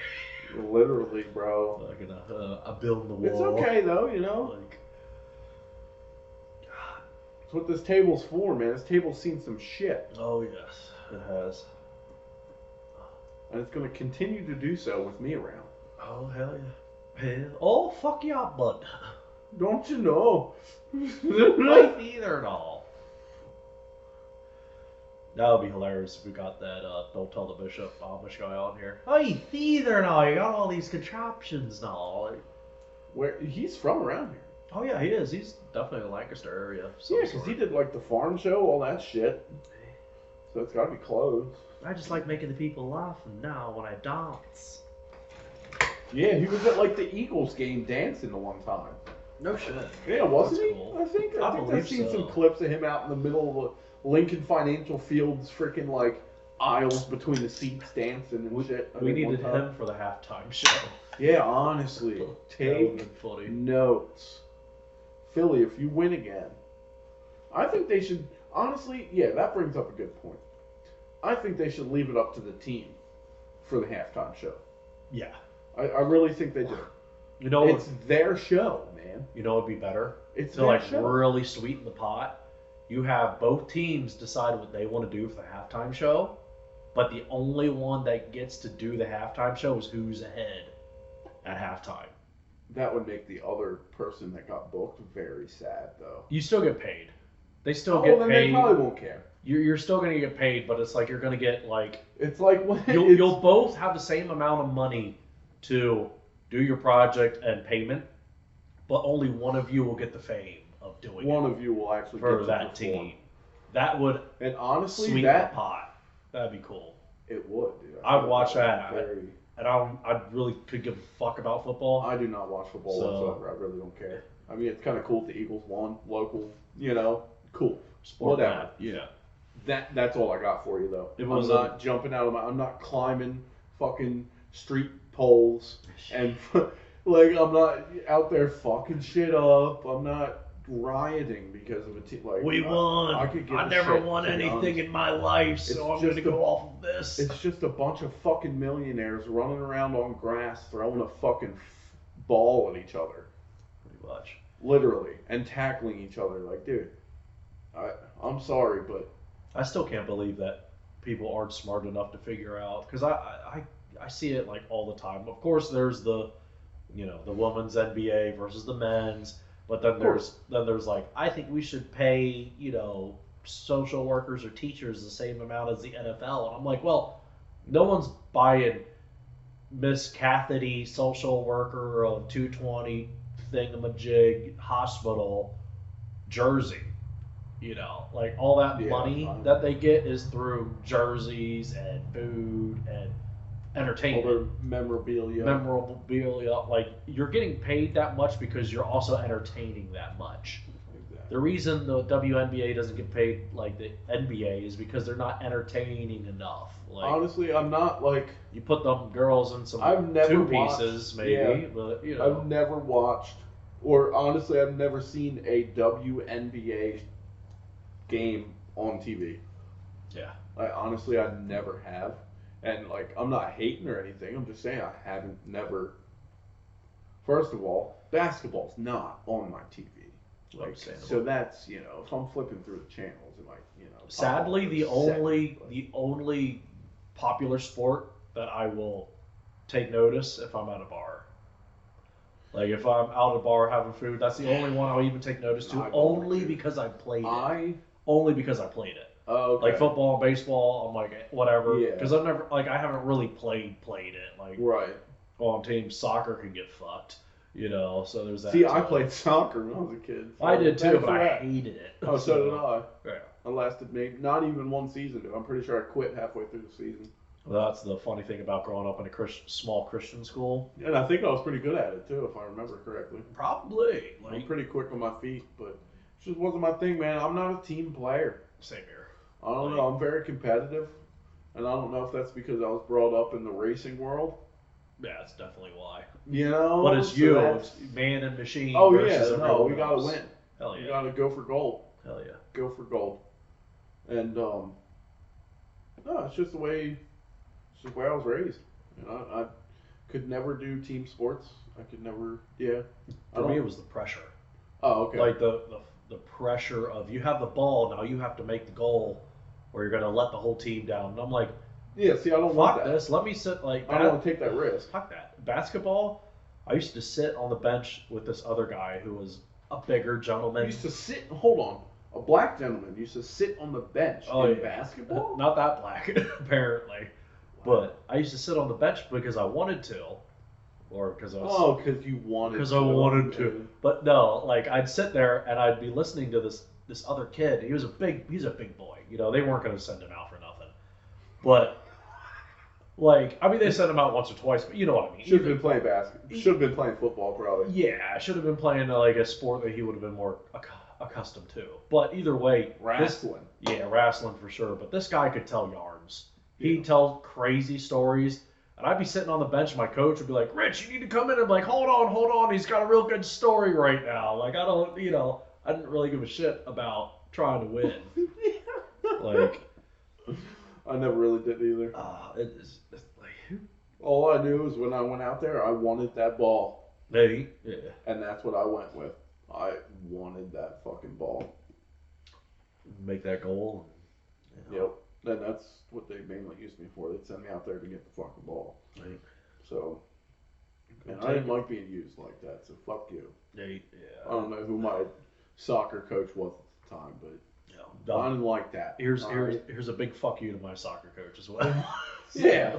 Literally, bro. Like a build in the wall. It's okay, though, you know? Like, God. That's what this table's for, man. This table's seen some shit. Oh, yes, it has. And it's going to continue to do so with me around. Oh, hell yeah. Hell. Oh, fuck yeah, bud. Don't you know? Life either at all. That would be hilarious if we got that Don't Tell the Bishop Amish guy on here. Hey, either now. You got all these contraptions now. Like, Where he's from around here. oh, yeah, he is. He's definitely in the Lancaster area. of some Yeah, because sort. he did like the farm show, all that shit. So it's got to be close. I just like making the people laugh now when I dance. Yeah, he was at like the Eagles game dancing the one time. No shit. Yeah, wasn't That's he? cool. I think I've believe seen so. some clips of him out in the middle of Lincoln Financial Field's freaking like aisles between the seats dancing and shit. We needed him for the halftime show. Yeah, honestly, That would've take been funny. notes. Philly, if you win again, I think they should. Honestly, yeah, that brings up a good point. I think they should leave it up to the team for the halftime show. Yeah. I really think they do. You know, It's their show, man. you know, it'd be better It's to their like show. really sweeten the pot. You have both teams decide what they want to do for the halftime show, but the only one that gets to do the halftime show is who's ahead at halftime. That would make the other person that got booked very sad, though. You still get paid. They still Oh, get then paid. they probably won't care. You're still gonna get paid, but it's like you're gonna get like It's like when you'll both have the same amount of money to do your project and payment, but only one of you will get the fame of doing one it of you will actually for get that to perform. team. That would And honestly, sweeten that the pot. That'd be cool. it would, dude. I'd watch that. Very, And I really could give a fuck about football. I do not watch football So- whatsoever. I really don't care. I mean, it's kind of cool if the Eagles won, local, you know, cool. Sport Whatever. that, yeah. That's all I got for you, though. It I'm was not jumping out of I'm not climbing fucking street poles and like I'm not out there fucking shit up. I'm not rioting because of a team. Like We won. I could give I a never shit, won to be anything honest. in my life, so It's I'm just gonna go off of this. It's just a bunch of fucking millionaires running around on grass throwing a fucking ball at each other, Pretty much. literally, and tackling each other. Like, dude, I'm sorry, but I still can't believe that people aren't smart enough to figure out, because I see it like all the time. Of course, there's the women's NBA versus the men's, but then there's like, I think we should pay social workers or teachers the same amount as the NFL, and I'm like, well, no one's buying Miss Cathety, social worker of 220 thingamajig hospital jersey. Like all that money that they get is through jerseys and food and entertainment. other memorabilia. Memorabilia. Like, you're getting paid that much because you're also entertaining that much. Exactly. The reason the WNBA doesn't get paid like the NBA is because they're not entertaining enough. Like, Honestly, I'm not like you put them girls in some I've never two watched- pieces maybe, yeah. but I've never watched, or honestly, I've never seen a WNBA game on TV. Yeah. Like, honestly, I never have. And, like, I'm not hating or anything. I'm just saying I haven't never. First of all, basketball's not on my TV. Like, so that's, if I'm flipping through the channels, it might, Sadly, the only popular sport that I will take notice if I'm at a bar. Like if I'm out at a bar having food, that's the only one I'll even take notice to. Only because I played it. Only because I played it. Okay. Like football and baseball, I'm like whatever. Yeah. Because I've never I haven't really played it. Like right. On teams, soccer can get fucked. So there's that. See, I played soccer when I was a kid. So I did too, but I hated it. Oh, so did I. Yeah. I lasted maybe not even one season. I'm pretty sure I quit halfway through the season. Well, that's the funny thing about growing up in a small Christian school. And I think I was pretty good at it too, if I remember correctly. Probably. I'm pretty quick on my feet, but it just wasn't my thing, man. I'm not a team player. Same here. I don't know. I'm very competitive, and I don't know if that's because I was brought up in the racing world. Yeah, that's definitely why. But it's it's man and machine. Oh versus we gotta win. Hell yeah. We gotta go for gold. Hell yeah. Go for gold. And no, it's just the way I was raised. I could never do team sports. I could never. Yeah. For me, it was the pressure. Oh, okay. Like the pressure of you have the ball now, you have to make the goal, or you're gonna let the whole team down. And I'm like, yeah. See, I don't want that. This. Let me sit I don't want to take that risk. Fuck that. Basketball. I used to sit on the bench with this other guy who was a bigger gentleman. You used to sit. Hold on. A black gentleman used to sit on the bench in basketball? Not that black, apparently. But I used to sit on the bench because I wanted to. Or because I was... Oh, because you wanted to. Because I wanted to. But no, I'd sit there and I'd be listening to this other kid. He's a big boy. They weren't going to send him out for nothing. But... they sent him out once or twice, but you know what I mean. Should have been playing basketball. Should have been playing football, probably. Yeah, I should have been playing a sport that he would have been more accustomed to. But either way, wrestling. Wrestling for sure. But this guy could tell yarns. He'd tell crazy stories, and I'd be sitting on the bench. And my coach would be like, "Rich, you need to come in." I'm like, "Hold on. He's got a real good story right now." I didn't really give a shit about trying to win. I never really did either. All I knew is when I went out there, I wanted that ball. Maybe. Yeah. And that's what I went with. I wanted that fucking ball. Make that goal. Yep. And that's what they mainly used me for. They'd send me out there to get the fucking ball. Right. So, and I didn't like being used like that, so fuck you. Yeah. I don't know who my soccer coach was at the time, but I didn't like that. Here's a big fuck you to my soccer coach as well. Yeah.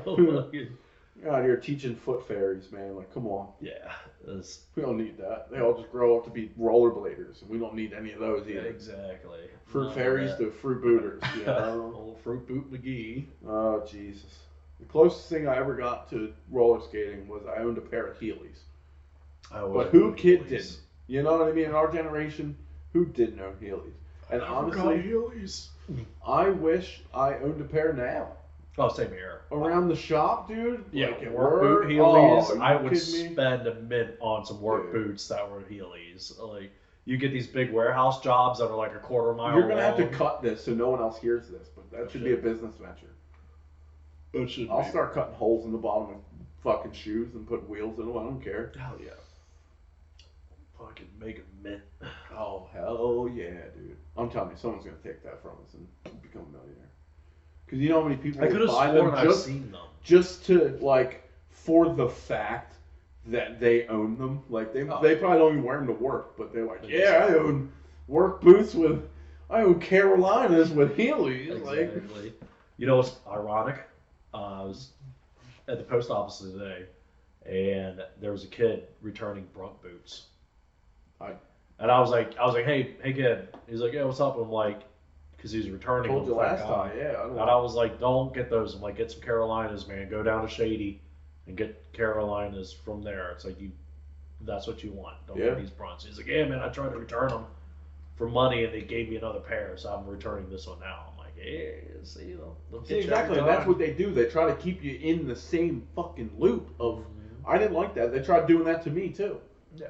You're out here teaching foot fairies, man. Like, come on. Yeah. We don't need that. They all just grow up to be rollerbladers, and we don't need any of those either. Exactly. Fruit fairies to fruit booters. Old Fruit Boot McGee. Oh, Jesus. The closest thing I ever got to roller skating was I owned a pair of Heelys. But who kid didn't? You know what I mean? In our generation, who didn't own Heelys? And honestly, Heelys. I wish I owned a pair now. Oh, same here. Around the shop, dude. Yeah, like work boot Heelys. I would spend a mint on some work boots that were Heelys. You get these big warehouse jobs that are like a quarter mile. You're gonna have to cut this so no one else hears this, but that should be a business venture. I'll start cutting holes in the bottom of fucking shoes and put wheels in them. I don't care. Hell yeah. Fucking make a mint. Oh hell yeah, dude! I'm telling you, someone's gonna take that from us and become a millionaire. Because you know how many people buy them just to for the fact that they own them. Like they probably don't even wear them to work, but they're like, yeah, I own work boots I own Carolinas with Heelys. Exactly. You know what's ironic? I was at the post office today, and there was a kid returning Brunk boots. And I was like, hey kid. He's like, yeah, what's up? I'm like, because he's returning. Told you last time, yeah. And I was like, don't get those. I'm like, get some Carolinas, man. Go down to Shady and get Carolinas from there. It's like that's what you want. Don't get these Brunks. He's like, yeah, man. I tried to return them for money, and they gave me another pair, so I'm returning this one now. I'm like, hey, see, they'll get exactly. And that's what they do. They try to keep you in the same fucking loop of. I didn't like that. They tried doing that to me too. Yeah.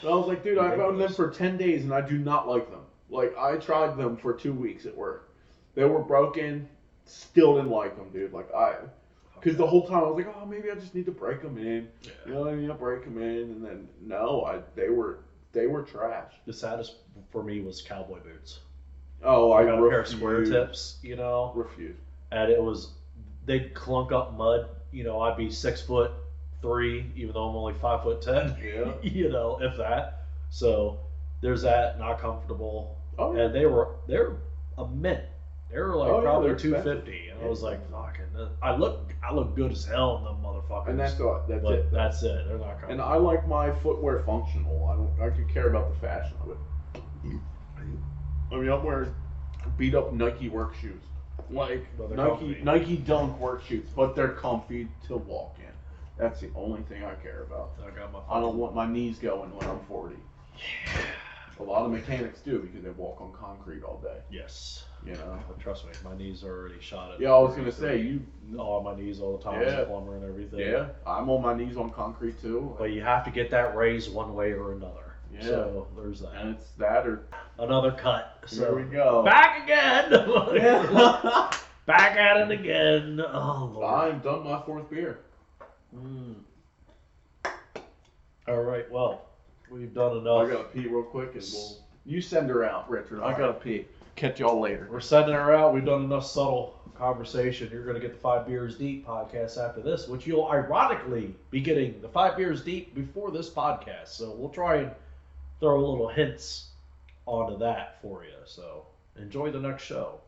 I was like, dude, I've owned them for 10 days, and I do not like them. Like, I tried them for 2 weeks at work. They were broken. Still didn't like them, dude. Because the whole time I was like, oh, maybe I just need to break them in. Yeah. You know, I need to break them in, and then no, they were trash. The saddest for me was cowboy boots. Oh, I got a pair of square tips, you know, Refuse. and they'd clunk up mud. You know, I'd be 6'3", even though I'm only 5'10". Yeah. You know, if that. So there's that. Not comfortable. Oh, yeah. And they're a mint. They were like Oh, yeah, probably they're $250, and I was like, fucking. I look good as hell in them motherfuckers. And that's but it. That's it. They're not comfortable. And I like my footwear functional. I could care about the fashion of it. I mean, I'm wearing beat up Nike work shoes, like But they're Nike comfy. Nike Dunk work shoes, but they're comfy to walk in. That's the only thing I care about. I got my. I don't want my knees going when I'm 40. A lot of mechanics do because they walk on concrete all day. Yes. You know. But trust me, my knees are already shot at. Yeah, I was gonna say you. On my knees all the time, Yeah. as a plumber and everything. Yeah, I'm on my knees on concrete too. But you have to get that raise one way or another. Yeah. So there's that. And it's that or Another cut. So here we go. back again. Yeah. Back at it again. Oh Lord. I'm done my fourth beer. All right. Well, we've done I enough. gotta pee real quick and you send her out, Richard. I gotta pee. Catch y'all later. We're sending her out. We've done enough subtle conversation. You're going to get the 5 Beers Deep podcast after this, which you'll ironically be getting the 5 Beers Deep before this podcast. So we'll try and throw a little hints onto that for you. So enjoy the next show.